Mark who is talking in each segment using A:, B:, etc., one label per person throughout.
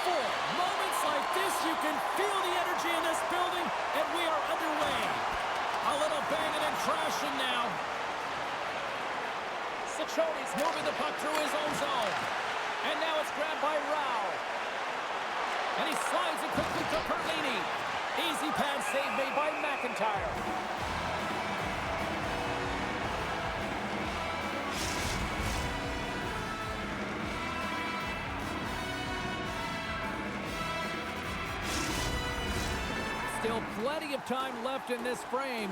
A: 4. Moments like this, you can feel the energy in this building, and we are underway. A little banging and crashing now. Ciccione's moving the puck through his own zone. And now it's grabbed by Rao. And he slides it quickly to Perlini. Easy pad save made by McIntyre. Still plenty of time left in this frame.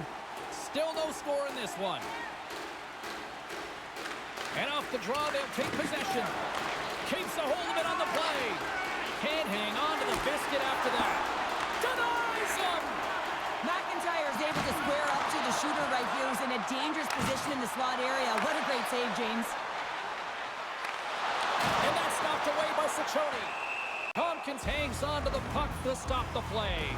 A: Still no score in this one. And off the draw, they'll take possession. Keeps a hold of it on the play. Can't hang on to the biscuit after that. Denies him!
B: McIntyre is able to square up to the shooter right here, who's in a dangerous position in the slot area. What a great save, James.
A: And that's knocked away by Ciccione. Tompkins hangs on to the puck to stop the play.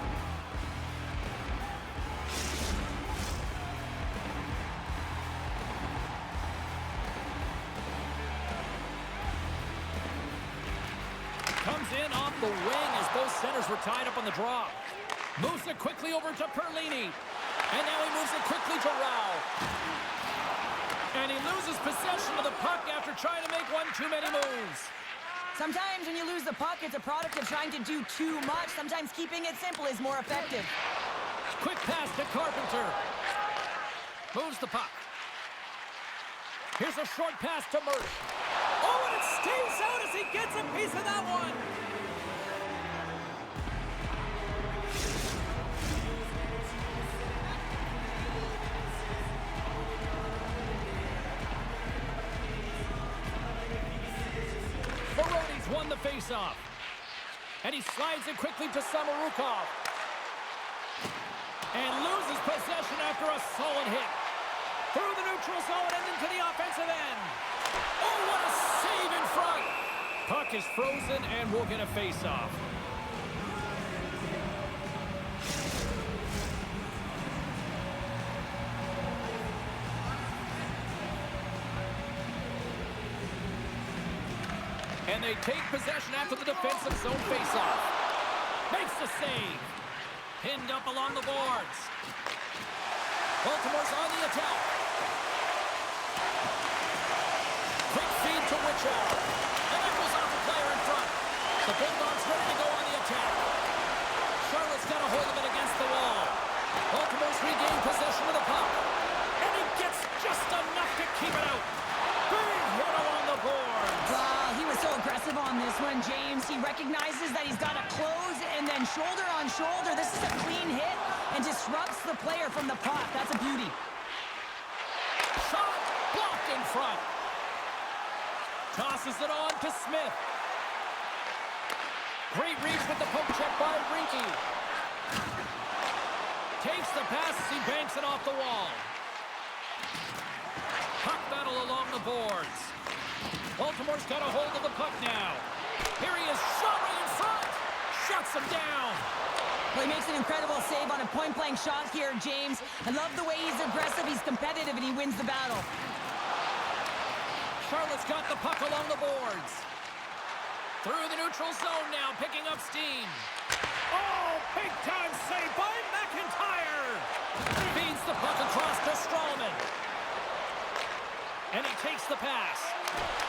A: Comes in off the wing as both centers were tied up on the draw. Moves it quickly over to Perlini. And now he moves it quickly to Rao. And he loses possession of the puck after trying to make one too many moves.
B: Sometimes when you lose the puck, it's a product of trying to do too much. Sometimes keeping it simple is more effective.
A: Quick pass to Carpenter. Moves the puck. Here's a short pass to Mersch. Oh, and it stays out as he gets a piece of that one. Baroni's won the faceoff. And he slides it quickly to Samorukov. And loses possession after a solid hit. Through the neutral zone and into the offensive end. Oh, what a save in front. Puck is frozen and we'll get a face-off. And they take possession after the defensive zone face-off. Makes the save. Pinned up along the boards. Baltimore's on the attack. Quick feed to Wichow. And that goes off the player in front. The Bulldogs ready to go on the attack. Charlotte's got a hold of it against the wall. Baltimore's regained possession of the puck. And he gets just enough to keep it out. Big hit along the boards.
B: He was so aggressive on this one, James. He recognizes that he's got to close and then shoulder on shoulder. This is a clean hit and disrupts the player from the puck. That's a beauty.
A: Shot blocked in front. Tosses it on to Smith. Great reach with the poke check by Rinky. Takes the pass as he banks it off the wall. Puck battle along the boards. Baltimore's got a hold of the puck now. Here he is, shot right in front. Shuts him down.
B: Well, he makes an incredible save on a point-blank shot here, James. I love the way he's aggressive, he's competitive, and he wins the battle.
A: Charlotte's got the puck along the boards. Through the neutral zone now, picking up steam. Oh, big-time save by McIntyre. Feeds the puck across to Strallman. And he takes the pass.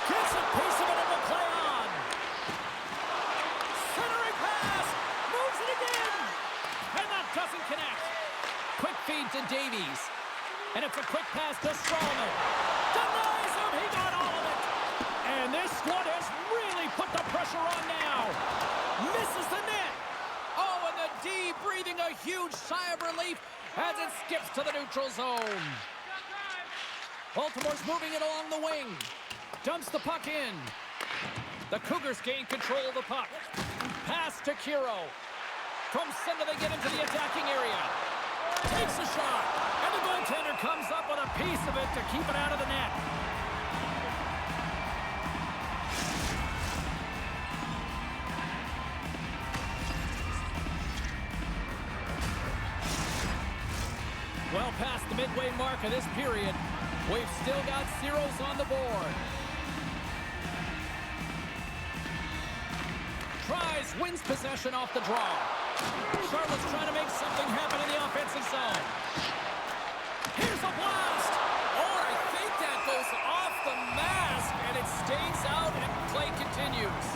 A: Gets a piece of it and will play on. Centering pass. Moves it again. And that doesn't connect. Quick feed to Davies. And it's a quick pass to Strallman. Denies him. He got all of it. And this squad has really put the pressure on now. Misses the net. Oh, and the D breathing a huge sigh of relief as it skips to the neutral zone. Baltimore's moving it along the wing. Dumps the puck in. The Cougars gain control of the puck. Pass to Kiro. From center they get into the attacking area. Takes a shot. And the goaltender comes up with a piece of it to keep it out of the net. Well past the midway mark of this period, we've still got zeros on the board. tries, wins possession off the draw. Charlotte's trying to make something happen in the offensive zone. Here's a blast.
C: Oh, I think that goes off the mask, and it stays out, and play continues.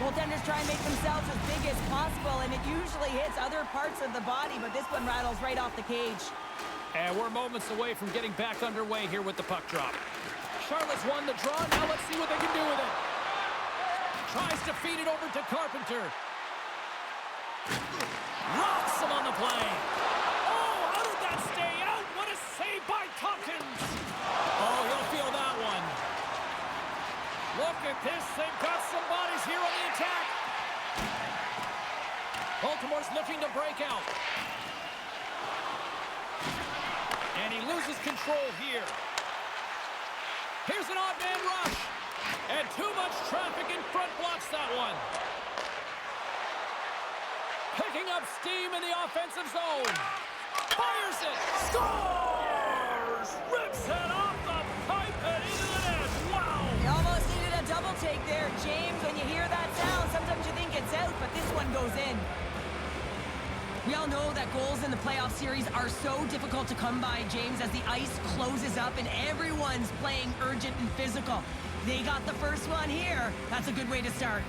B: Goaltenders try and make themselves as big as possible, and it usually hits other parts of the body, but this one rattles right off the cage.
A: And we're moments away from getting back underway here with the puck drop. Charlotte's won the draw. Now let's see what they can do with it. Tries to feed it over to Carpenter. Rocks him on the play. Oh, how did that stay out? What a save by Tompkins. Oh, he'll feel that one. Look at this. They've got some bodies here on the attack. Baltimore's looking to break out. And he loses control here. Here's an odd man rush. And too much traffic in front blocks that one. Picking up steam in the offensive zone. Fires it. Scores! Rips it off the pipe and into the net. Wow!
B: You almost needed a double take there, James. When you hear that sound, sometimes you think it's out, but this one goes in. We all know that goals in the playoff series are so difficult to come by, James, as the ice closes up and everyone's playing urgent and physical. They got the first one here. That's a good way to start.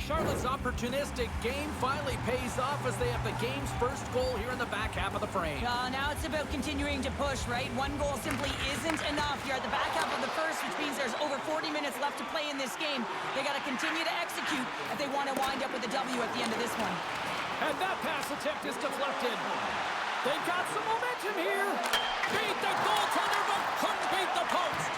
A: Charlotte's opportunistic game finally pays off as they have the game's first goal here in the back half of the frame.
B: Now it's about continuing to push, right? One goal simply isn't enough. You're at the back half of the first, which means there's over 40 minutes left to play in this game. They got to continue to execute if they want to wind up with a W at the end of this one.
A: And that pass attempt is deflected. They've got some momentum here. Beat the goaltender, but couldn't beat the post.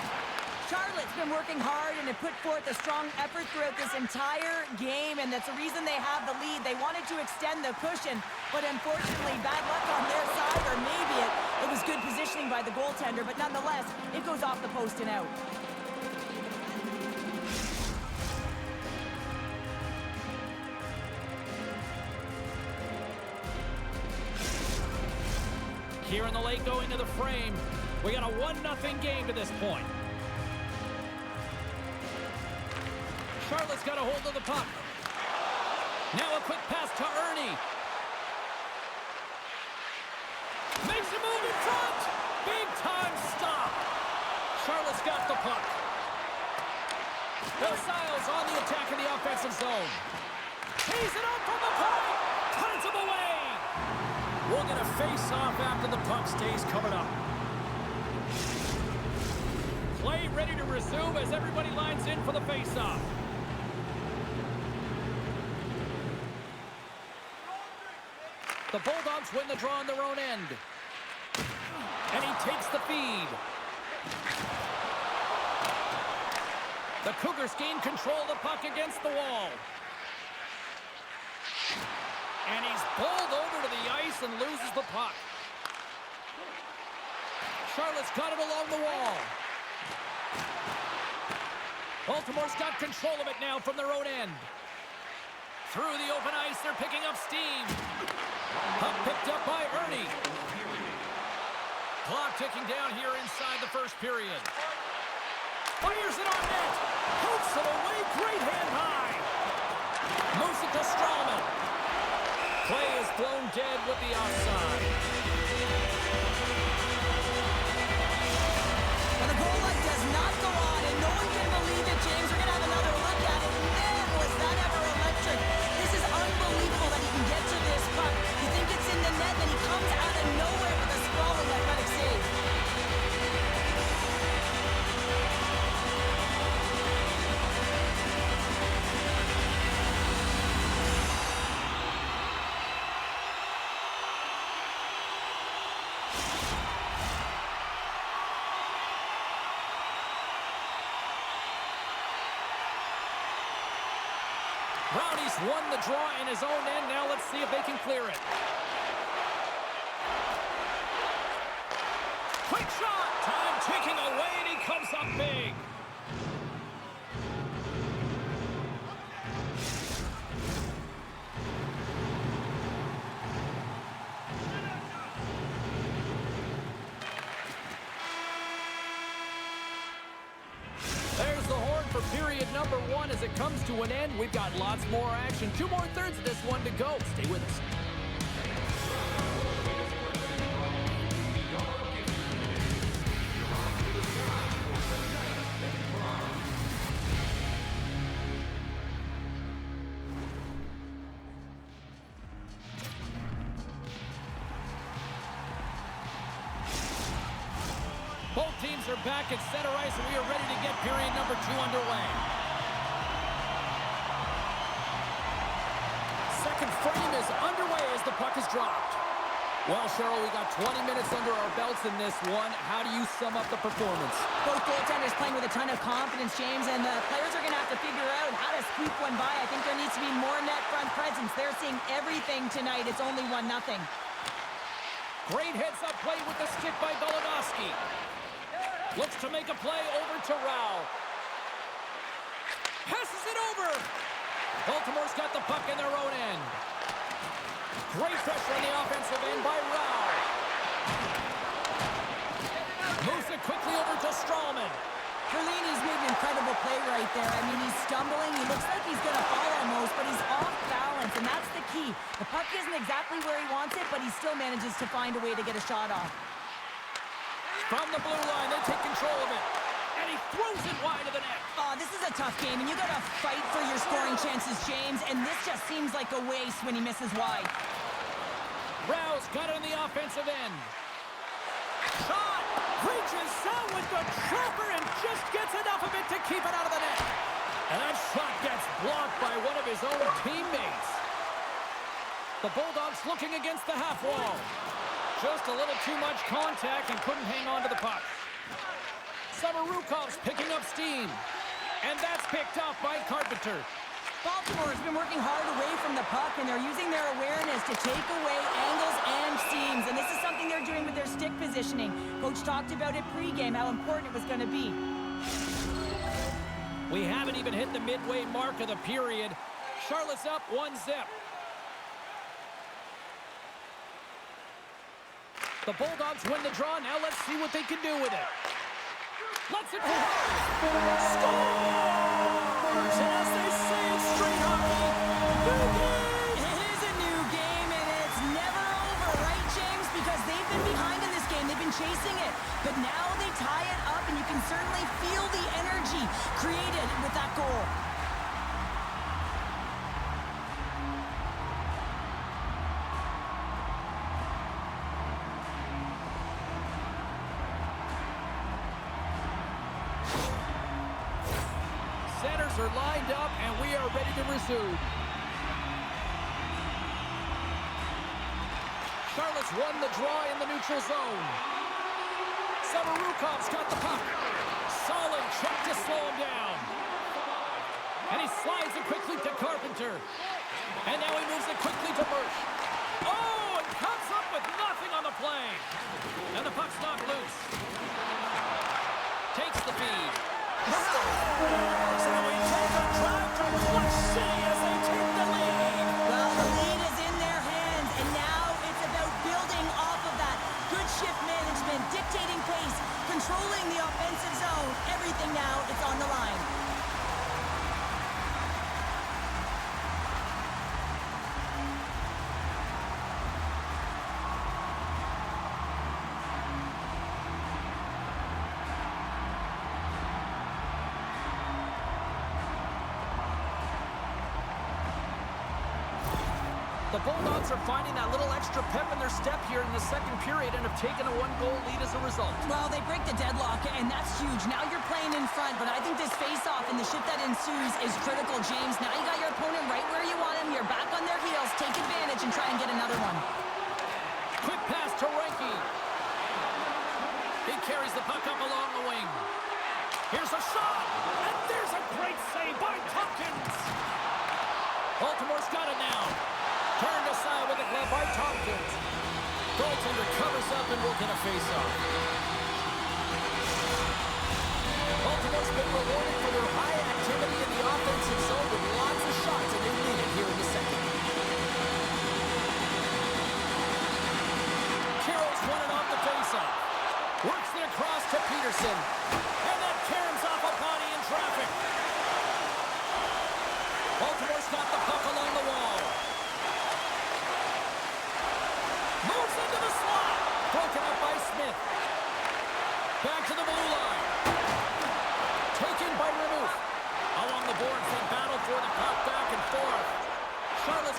B: Charlotte's been working hard and have put forth a strong effort throughout this entire game, and that's the reason they have the lead. They wanted to extend the cushion, but unfortunately, bad luck on their side, or maybe it was good positioning by the goaltender, but nonetheless, it goes off the post and out.
A: Here in the late going to the frame, we got a 1-0 game to this point. Charlotte's got a hold of the puck. Now a quick pass to Ernie. Makes a move in front. Big time stop. Charlotte's got the puck. Siles on the attack in the offensive zone. Tees it up from the point. Puts him away. We'll get a face-off after the puck stays coming up. Play ready to resume as everybody lines in for the face-off. The Bulldogs win the draw on their own end. And he takes the feed. The Cougars gain control of the puck against the wall. And he's bowled over to the ice and loses the puck. Charlotte's got it along the wall. Baltimore's got control of it now from their own end. Through the open ice, they're picking up steam. Puck picked up by Ernie. Clock ticking down here inside the first period. Fires it on net. Hooks it away. Great hand high. Moves it to Strawman. Play is blown dead with the offside.
B: And the goal light does not go on, and no one can believe it, James. We're going to have another look at it. Man, was that ever electric. This is unbelievable that he can get to this puck. You think it's in the net, then he comes out of nowhere with a sprawling athletic save.
A: Brownie's won the draw in his own end. Now let's see if they can clear it. Quick shot! Time ticking away, and he comes up big. comes to an end. We've got lots more action. 2 more thirds of this one to go. Stay with us. Both teams are back at center ice, and we are ready to get period number 2 underway. Second frame is underway as the puck is dropped. Well, Cheryl, we got 20 minutes under our belts in this one. How do you sum up the performance?
B: Both goaltenders playing with a ton of confidence, James, and the players are going to have to figure out how to squeak one by. I think there needs to be more net front presence. They're seeing everything tonight. It's only 1-0.
A: Great heads-up play with the stick by Golodowski. Looks to make a play over to Rao. Passes it over. Baltimore's got the puck in their own end. Great pressure on the offensive end by Rao. Moves it quickly over to Strawman.
B: Perlini's made an incredible play right there. I mean, he's stumbling. He looks like he's going to fall almost, but he's off balance, and that's the key. The puck isn't exactly where he wants it, but he still manages to find a way to get a shot off.
A: From the blue line, they take control of it. And he throws it wide of the net.
B: Oh, this is a tough game, and you got to fight for your scoring chances, James, and this just seems like a waste when he misses wide.
A: Rao's got it on the offensive end. Shot! Reaches out with the chopper and just gets enough of it to keep it out of the net. And that shot gets blocked by one of his own teammates. The Bulldogs looking against the half wall. Just a little too much contact and couldn't hang on to the puck. Samarukov's picking up steam. And that's picked up by Carpenter.
B: Baltimore has been working hard away from the puck, and they're using their awareness to take away angles and seams. And this is something they're doing with their stick positioning. Coach talked about it pregame, how important it was going to be.
A: We haven't even hit the midway mark of the period. Charlotte's up 1-0. The Bulldogs win the draw. Now let's see what they can do with it. Let's it fly. Scores! And as they say in street hockey, new game!
B: It is a new game, and it's never over, right, James? Because they've been behind in this game. They've been chasing it. But now they tie it up, and you can certainly feel the energy created with that goal.
A: Centers are lined up, and we are ready to resume. Charlotte's won the draw in the neutral zone. Samarukov's got the puck. Solid check to slow him down. And he slides it quickly to Carpenter. And now he moves it quickly to Birch. Oh, and comes up with nothing on the play. And the puck's knocked loose. Takes the feed. So we take a drive to Clutch City as they take the lead.
B: Well, the lead is in their hands, and now it's about building off of that. Good shift management, dictating pace, controlling the offensive zone. Everything now, it's on the line.
A: The Bulldogs are finding that little extra pep in their step here in the second period and have taken a 1-goal lead as a result.
B: Well, they break the deadlock, and that's huge. Now you're playing in front, but I think this face-off and the shift that ensues is critical, James. Now you got your opponent right where you want him. You're back on their heels. Take advantage and try and get another one.
A: Quick pass to Reinke. He carries the puck up along the wing. Here's a shot, and there's a great save by Tompkins. Baltimore's got it now. Turned aside with the glove by Tompkins. Goaltender covers up and will get a face-off. Baltimore's been rewarded for their high activity in the offensive zone with lots of shots, and they lead it here in the second. Carroll's won it off the face-off. Works it across to Peterson. And that caroms off a body in traffic.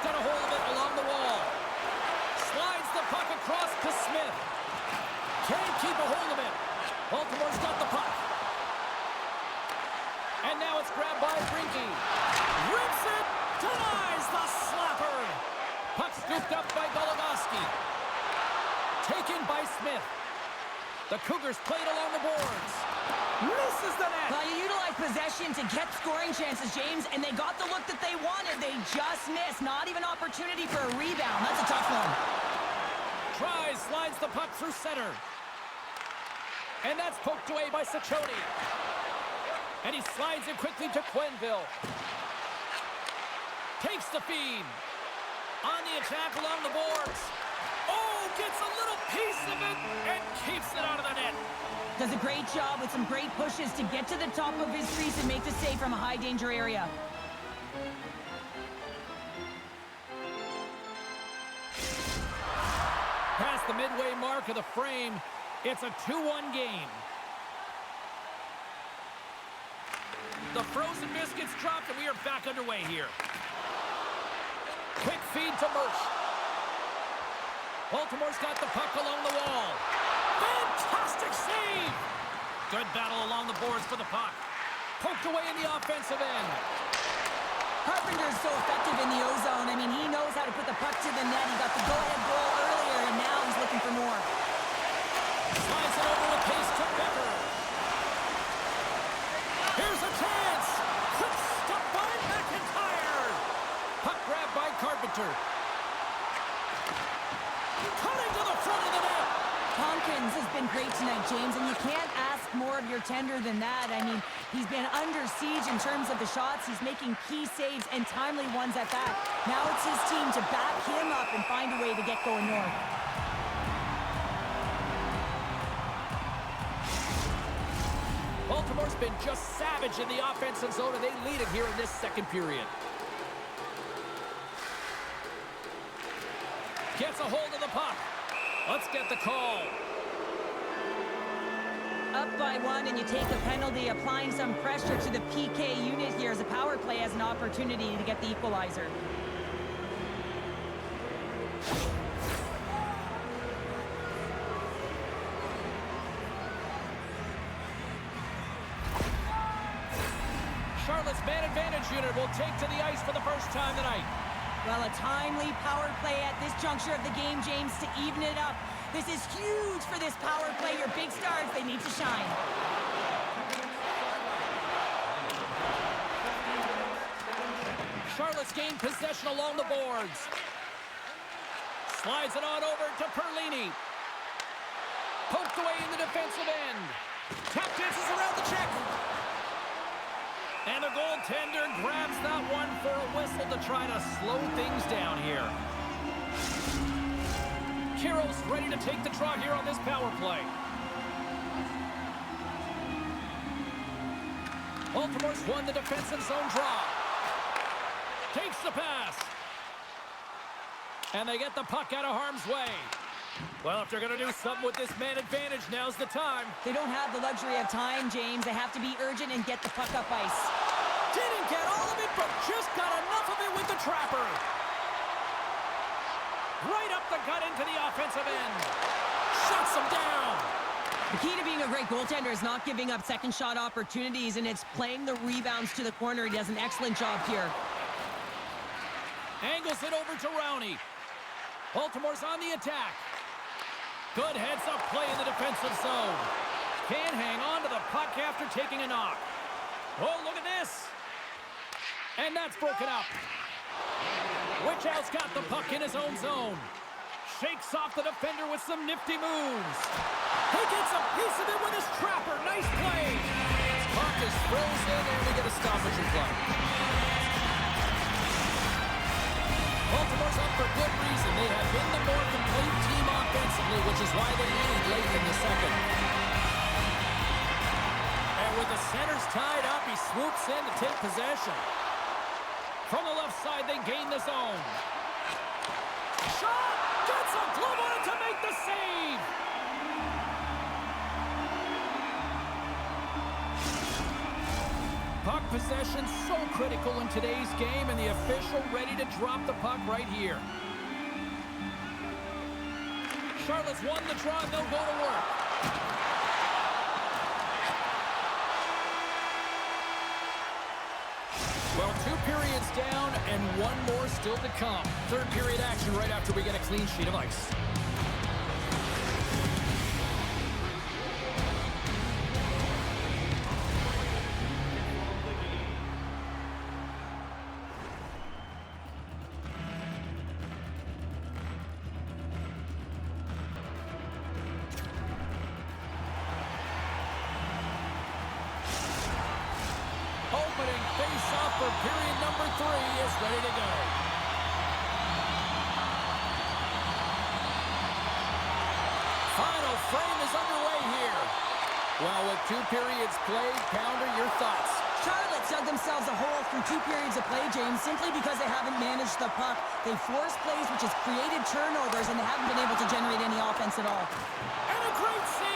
A: got a hold of it along the wall. Slides the puck across to Smith. Can't keep a hold of it. Baltimore's got the puck. And now it's grabbed by Brinky. Rips it. Denies the slapper. Puck scooped up by Goligoski. Taken by Smith. The Cougars played along the boards. Misses the net.
B: Well, you utilize possession to get scoring chances, James, and they got the look that they wanted. They just missed. Not even opportunity for a rebound. That's a tough one.
A: Tries, slides the puck through center. And that's poked away by Ciccone. And he slides it quickly to Quenneville. Takes the feed. On the attack along the boards. Oh, gets a little piece of it and keeps it out of the net.
B: Does a great job with some great pushes to get to the top of his crease and make the save from a high danger area.
A: Past the midway mark of the frame, it's a 2-1 game. The frozen biscuits dropped and we are back underway here. Quick feed to Mersch. Baltimore's got the puck along the wall. Fantastic save! Good battle along the boards for the puck. Poked away in the offensive end.
B: Carpenter's so effective in the O-zone. I mean, he knows how to put the puck to the net. He got the go-ahead goal earlier, and now he's looking for more.
A: Slides it over with pace to Becker. Here's a chance. Quick stop by McIntyre. Puck grabbed by Carpenter. Cutting to the front of the net.
B: Tompkins has been great tonight, James, and you can't ask more of your tender than that. I mean, he's been under siege in terms of the shots. He's making key saves and timely ones at that. Now it's his team to back him up and find a way to get going north.
A: Baltimore's been just savage in the offensive zone, and they lead it here in this second period. Gets a hold of the puck. Let's get the call.
B: Up by one, and you take a penalty, applying some pressure to the PK unit here as the power play has an opportunity to get the equalizer.
A: Charlotte's man advantage unit will take to the ice for the first time tonight.
B: Well, a timely power play at this juncture of the game, James, to even it up. This is huge for this power play. Your big stars, they need to shine.
A: Charlotte's gained possession along the boards. Slides it on over to Perlini. Poked away in the defensive end. Tap dances around the check. And the goaltender grabs that one for a whistle to try to slow things down here. Kiro's ready to take the draw here on this power play. Baltimore's won the defensive zone draw. Takes the pass. And they get the puck out of harm's way. Well, if they're going to do something with this man advantage, now's the time.
B: They don't have the luxury of time, James. They have to be urgent and get the puck up ice.
A: Didn't get all of it, but just got enough of it with the trapper. Right up the gut into the offensive end. Shuts him down.
B: The key to being a great goaltender is not giving up second shot opportunities, and it's playing the rebounds to the corner. He does an excellent job here.
A: Angles it over to Rowney. Baltimore's on the attack. Good heads-up play in the defensive zone. Can't hang on to the puck after taking a knock. Oh, look at this. And that's broken up. Wichow's got the puck in his own zone. Shakes off the defender with some nifty moves. He gets a piece of it with his trapper. Nice play. Puck is frozen, and we get a stoppage in play. Baltimore's up for good reason. They have been the more complete team offensively, which is why they lead late in the second. And with the centers tied up, he swoops in to take possession. From the left side, they gain the zone. Shot! Gets a glove on it to make the save! Puck possession so critical in today's game, and the official ready to drop the puck right here. Charlotte's won the draw, and they'll go to work. Well, 2 periods down and 1 more still to come. Third period action right after we get a clean sheet of ice. Opening face-off for period number 3 is ready to go. Final frame is underway here. Well, with 2 periods played, Pounder, your thoughts?
B: Charlotte dug themselves a hole through 2 periods of play, James, simply because they haven't managed the puck. They forced plays, which has created turnovers, and they haven't been able to generate any offense at all.
A: And a great save!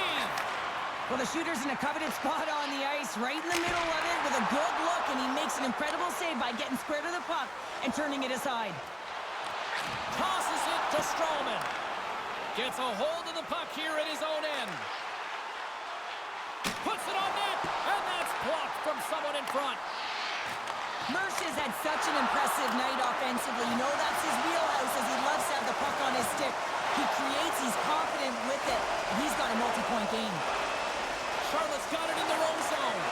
B: Well, the shooter's in a coveted spot on the ice, right in the middle of it with a good look, and he makes an incredible save by getting square to the puck and turning it aside.
A: Tosses it to Stroman. Gets a hold of the puck here at his own end. Puts it on net, and that's blocked from someone in front.
B: Mercer's had such an impressive night offensively. You know that's his wheelhouse, as he loves to have the puck on his stick. He creates, he's confident with it. He's got a multi-point game.
A: Charlotte's got it in their own zone.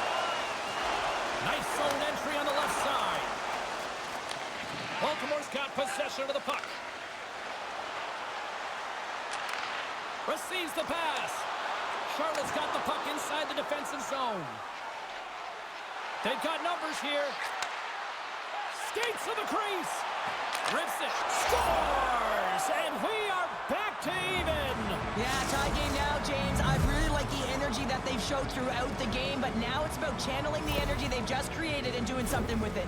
A: Nice zone entry on the left side. Baltimore's got possession of the puck. Receives the pass. Charlotte's got the puck inside the defensive zone. They've got numbers here. Skates to the crease. Rips it. Scores! And we are back to even.
B: Yeah, tie game now, James. I really like the energy that they've showed throughout the game, but now it's about channeling the energy they've just created and doing something with it.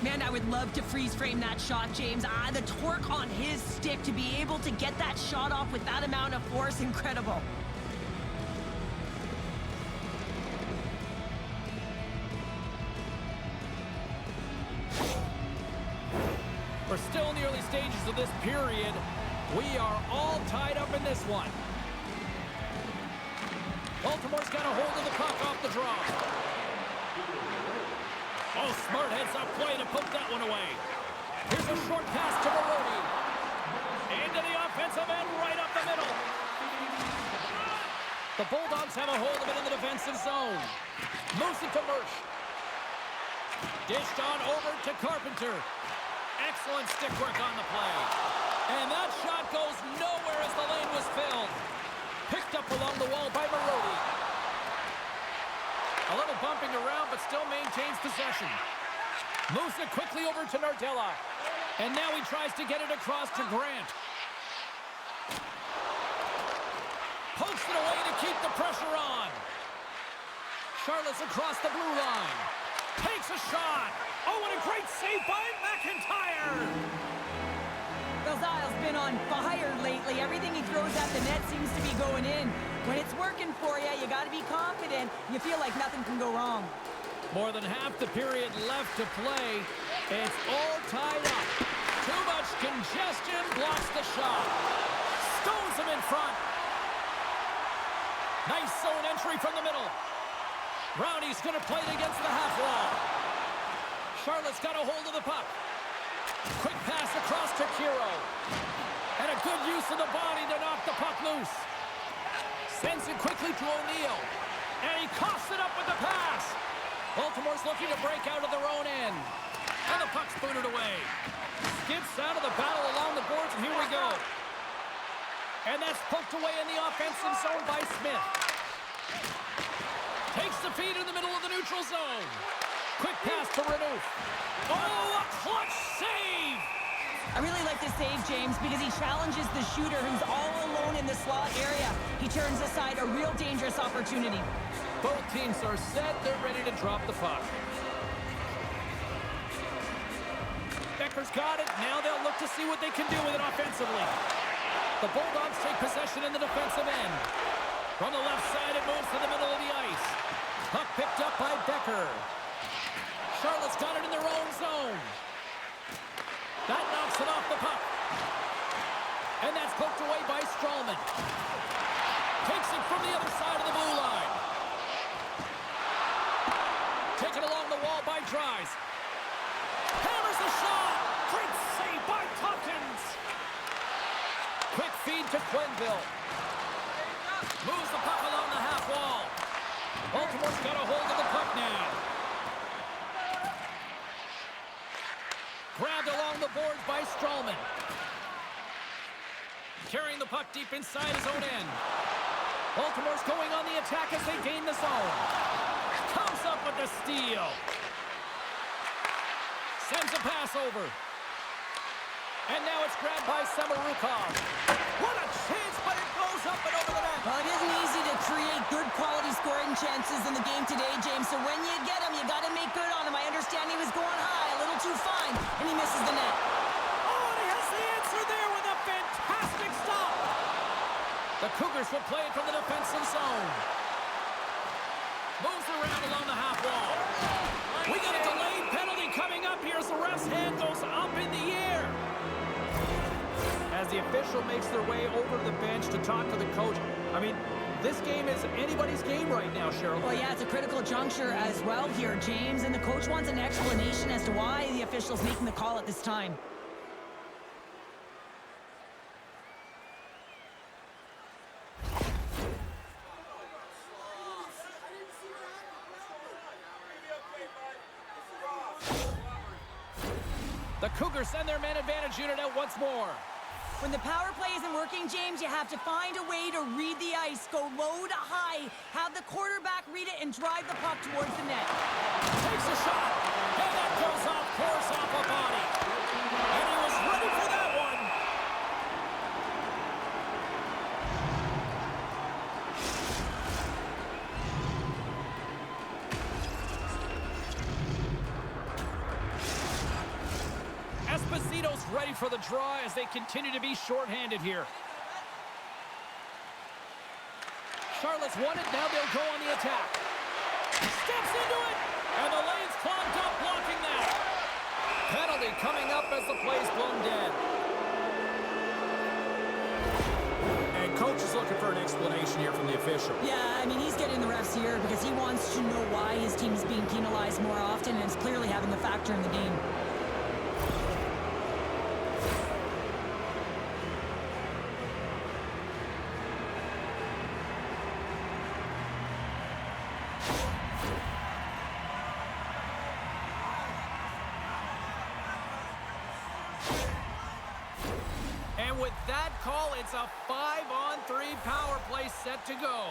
B: Man, I would love to freeze frame that shot, James. The torque on his stick to be able to get that shot off with that amount of force, incredible.
A: We're still in the early stages of this period. We are all tied up in this one. Baltimore's got a hold of the puck off the draw. Oh, smart heads-up play to poke that one away. Here's a short pass to Marody. Into the offensive end, right up the middle. The Bulldogs have a hold of it in the defensive zone. Moves it to Mersch. Dished on over to Carpenter. Excellent stick work on the play. And that shot goes nowhere as the lane was filled. Picked up along the wall by Marody. A little bumping around, but still maintains possession. Moves it quickly over to Nardella. And now he tries to get it across to Grant. Pokes it away to keep the pressure on. Charlotte's across the blue line. Takes a shot. Oh, what a great save by McIntyre!
B: Well, Zyle's been on fire lately. Everything he throws at the net seems to be going in. When it's working for you, you got to be confident. You feel like nothing can go wrong.
A: More than half the period left to play. It's all tied up. Too much congestion blocks the shot. Stones him in front. Nice zone entry from the middle. Brownie's going to play it against the half wall. Charlotte's got a hold of the puck. Quick pass across to Kiro. And a good use of the body to knock the puck loose. Sends it quickly to O'Neill. And he coughs it up with the pass. Baltimore's looking to break out of their own end. And the puck's booted away. Skips out of the battle along the boards, and here we go. And that's poked away in the offensive zone by Smith. Takes the feed in the middle of the neutral zone. Quick pass to Renouf. Oh, a clutch save!
B: I really like this save, James, because he challenges the shooter who's all alone in the slot area. He turns aside a real dangerous opportunity.
A: Both teams are set. They're ready to drop the puck. Becker's got it. Now they'll look to see what they can do with it offensively. The Bulldogs take possession in the defensive end. From the left side, it moves to the middle of the ice. Puck picked up by Becker. Charlotte's got it in their own zone. That knocks it off the puck. And that's poked away by Strawman. Takes it from the other side of the blue line. Taken along the wall by Dries. Hammers the shot. Great save by Tompkins. Quick feed to Quenneville. Moves the puck along the half wall. Baltimore's got a hold of the puck now. Grabbed along the boards by Strawman. Carrying the puck deep inside his own end. Baltimore's going on the attack as they gain the zone. Comes up with the steal. Sends a pass over. And now it's grabbed by Samorukov. What a chance, but it goes up and over the net.
B: Well, it isn't easy to create good quality scoring chances in the game today, James. So when you get them, you got to make good on them. I understand he was going high, a little too fine, and he misses the net.
A: Oh, and he has the answer there with a fantastic stop. The Cougars will play it from the defensive zone. Moves around along the half wall. We got a delayed penalty coming up here as the ref's hand goes up in the air. As the official makes their way over to the bench to talk to the coach. I mean, this game is anybody's game right now, Cheryl.
B: Well, yeah, it's a critical juncture as well here, James, and the coach wants an explanation as to why the official's making the call at this time.
A: The Cougars send their man advantage unit out once more.
B: When the power play isn't working, James, you have to find a way to read the ice. Go low to high, have the quarterback read it, and drive the puck towards the net.
A: Takes a shot, and that goes off, pours off a body. And he was ready for that one. Esposito's ready for the draw as they continue to be shorthanded here. Charlotte's won it, now they'll go on the attack. Steps into it, and the lane's clogged up, blocking that. Penalty coming up as the play's blown dead. And coach is looking for an explanation here from the official.
B: Yeah, I mean, he's getting the refs here because he wants to know why his team is being penalized more often, and it's clearly having a factor in the game.
A: And with that call, it's a 5-on-3 power play set to go.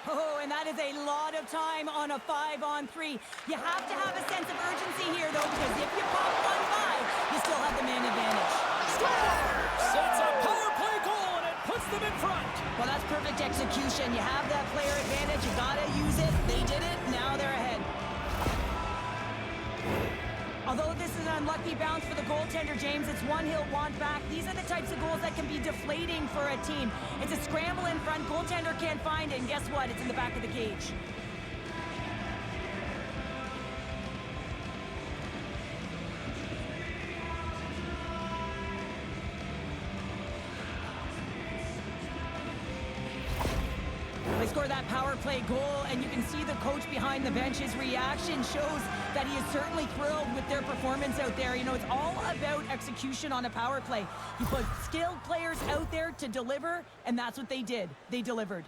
B: Oh, and that is a lot of time on a 5-on-3. You have to have a sense of urgency here, though, because if you pop one by, you still have the man advantage.
A: Scores! It's a power play goal, and it puts them in front.
B: Well, that's perfect execution. You have that player advantage. You got to use it. They did it. Now they're ahead. Although this is an unlucky bounce for the goaltender, James, it's one he'll want back. These are the types of goals that can be deflating for a team. It's a scramble in front, goaltender can't find it, and guess what? It's in the back of the cage. They score that power play goal, and you can see the coach behind the bench. His reaction shows that he is certainly thrilled with their performance out there. You know, it's all about execution on a power play. He put skilled players out there to deliver, and that's what they did. They delivered.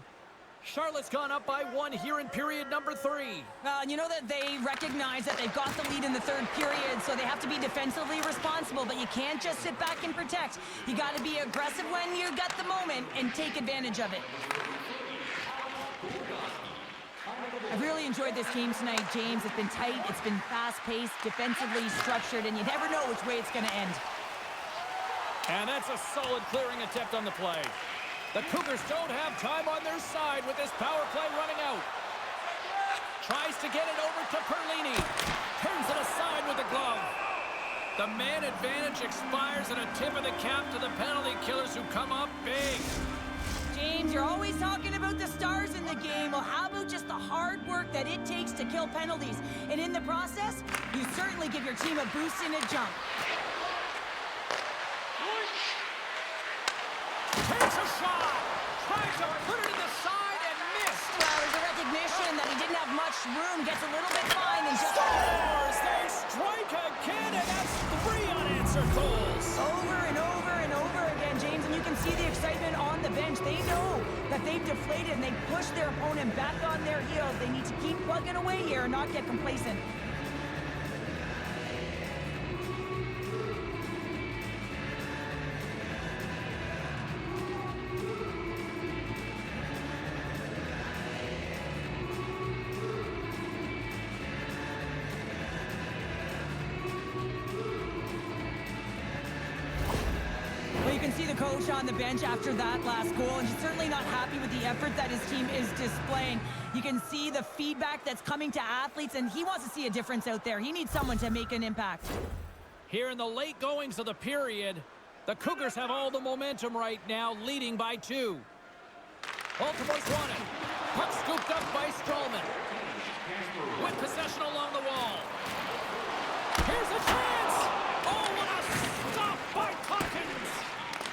A: Charlotte's gone up by 1 here in period number 3.
B: You know that they recognize that they've got the lead in the third period, so they have to be defensively responsible, but you can't just sit back and protect. You got to be aggressive when you got the moment and take advantage of it. I've really enjoyed this game tonight, James. It's been tight, it's been fast-paced, defensively structured, and you never know which way it's going to end.
A: And that's a solid clearing attempt on the play. The Cougars don't have time on their side with this power play running out. Tries to get it over to Perlini. Turns it aside with the glove. The man advantage expires, and a tip of the cap to the penalty killers who come up big.
B: James, you're always talking about the stars in the game. Well, how about just the hard work that it takes to kill penalties? And in the process, you certainly give your team a boost and a jump.
A: Takes a shot. Tries to put it in the side and missed.
B: Well, there's a recognition that he didn't have much room. Gets a little bit fine and just...
A: Scores! They strike again, and that's 3 unanswered goals.
B: Over and over and over again, James, and you can see the excitement on the bench. They know that they've deflated and they push their opponent back on their heels. They need to keep plugging away here and not get complacent. Coach on the bench after that last goal, and he's certainly not happy with the effort that his team is displaying. You can see the feedback that's coming to athletes, and he wants to see a difference out there. He needs someone to make an impact.
A: Here in the late goings of the period, the Cougars have all the momentum right now, leading by 2. Baltimore's won it. Puck scooped up by Strollman. With possession along the wall. Here's a chance! Oh, what a stop by Hawkins!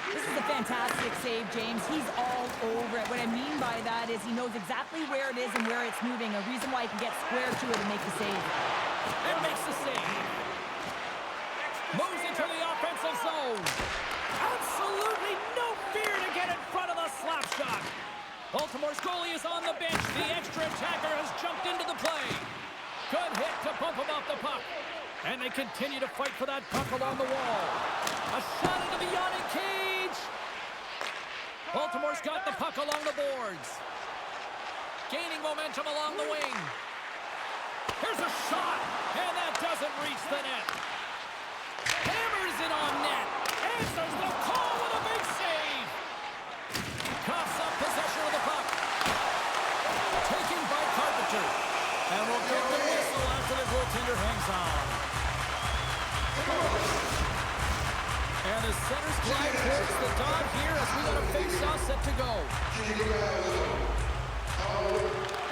B: This is a fantastic save, James. He's all over it. What I mean by that is he knows exactly where it is and where it's moving. A reason why he can get square to it and make the save.
A: And makes the save. Moves into the offensive zone. Absolutely no fear to get in front of the slap shot. Baltimore's goalie is on the bench. The extra attacker has jumped into the play. Good hit to bump him off the puck. And they continue to fight for that puck along the wall. A shot into the yawning cage. Baltimore's got the puck along the boards. Gaining momentum along the wing. Here's a shot, and that doesn't reach the net. Hammers it on net. Answers the call with a big save. Coughs up possession of the puck. Taken by Carpenter. And we'll get the whistle after the goaltender hangs on. And the center's glide towards the dot here as we got a face-off set to go.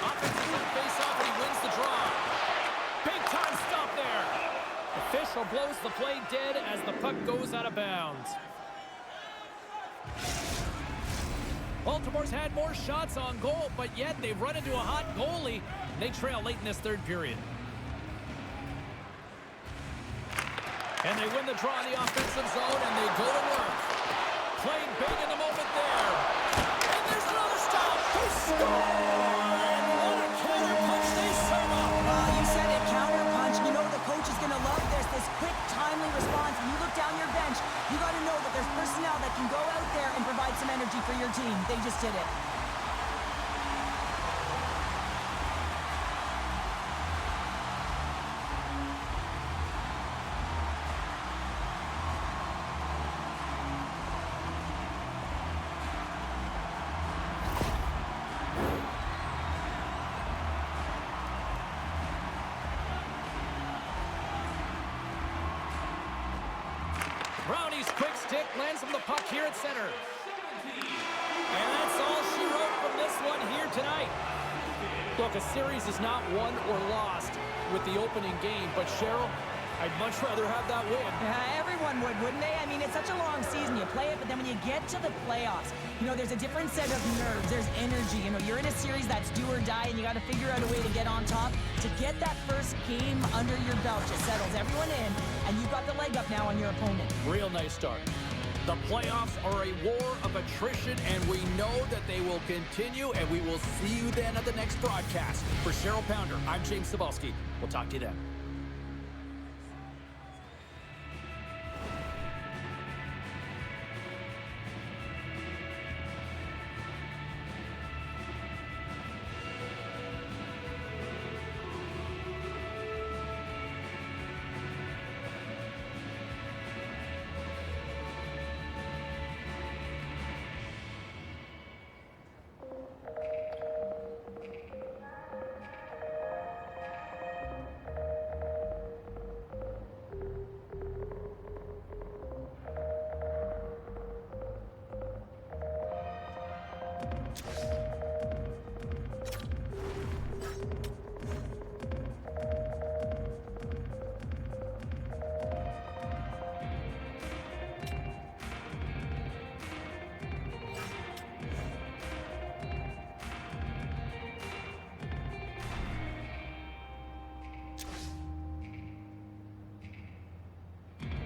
A: Offensive face-off and he wins the draw. Big-time stop there. Official blows the play dead as the puck goes out of bounds. Baltimore's had more shots on goal, but yet they've run into a hot goalie. They trail late in this third period. And they win the draw in the offensive zone, and they go to work. Playing big in the moment there. And there's another stop. They score! And what a counter punch they set up.
B: You said it, counter punch. You know the coach is going to love this quick, timely response. When you look down your bench, you got to know that there's personnel that can go out there and provide some energy for your team. They just did it.
A: Brownie's quick stick lands from the puck here at center. And that's all she wrote from this one here tonight. Look, a series is not won or lost with the opening game, but Cheryl, I'd much rather have that win.
B: Everyone would, wouldn't they? I mean, it's such a long season. You play it, but then when you get to the playoffs, you know, there's a different set of nerves. There's energy. You know, you're in a series that's do or die, and you got to figure out a way to get on top. To get that first game under your belt just settles everyone in, and you've got the leg up now on your opponent.
A: Real nice start. The playoffs are a war of attrition, and we know that they will continue, and we will see you then at the next broadcast. For Cheryl Pounder, I'm James Cebulski. We'll talk to you then.